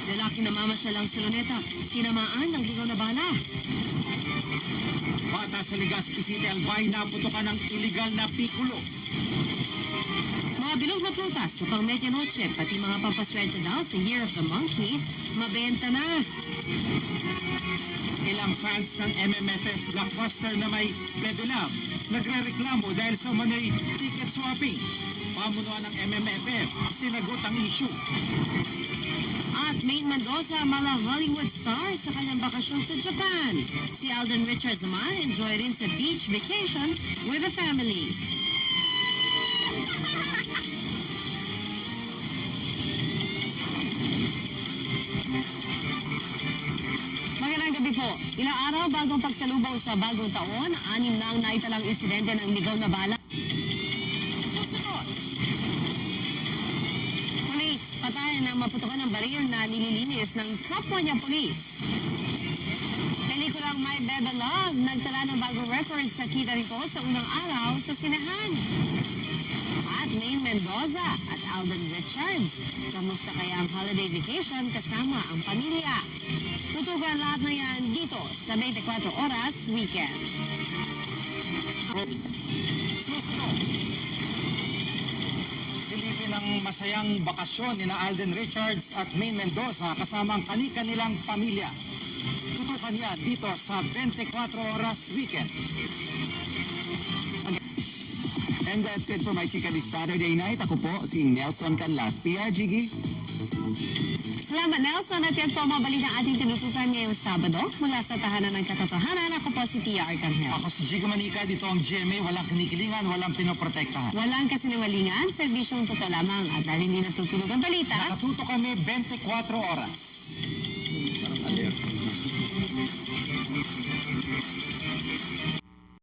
Lalaki na mamamasyal sa Luneta, tinamaan ng ligaw na bala. Bata sa Legazpi City, Albay, naputokan ng iligal na pikulo. Mga bilog na prutas na pang medianoche, pati mga pampaswerte daw sa Year of the Monkey, mabenta na. Ilang fans ng MMFF blockbuster na may Bebe Love nagre-reklamo dahil sa manoy ticket swapping. Pamunuan ng MMFF, sinagot ang issue. At Maine Mendoza, mala Hollywood star sa kanyang bakasyon sa Japan. Si Alden Richards naman enjoy rin sa beach vacation with a family. Magandang gabi po. Ilang araw bagong pagsalubong sa bagong taon, 6 na ang naitalang insidente ng ligaw na bala. Susunod. Pulis, patay na maputukan ng baril na nililinis ng kapwa niyang pulis. Pelikulang My Bebe Love, nagtala ng bagong record sa kita nito sa unang araw sa sinehan. At Maine Mendoza at Alden Richards, kamusta kaya ang holiday vacation kasama ang pamilya? Tutugan lahat na yan dito sa 24 Oras Weekend. Susunod. Silipin ng masayang bakasyon ni Alden Richards at Maine Mendoza kasama ang kani-kanilang pamilya. Tutukan yan dito sa 24 Oras Weekend. And that's it for my chika this Saturday night. Ako po si Nelson Canlas, PRGG. Salamat Nelson at yan po ang mga balita ating tinutukan ngayong Sabado. Mula sa tahanan ng katotohanan, ako po si Tia Arcangel. Ako si Jigo Manika, dito ang GMA, walang kinikilingan, walang pinoprotektahan. Walang kasinungalingan, serbisyong totoo lamang at dahil hindi natutulog ang balita. Nakatuto kami 24 oras.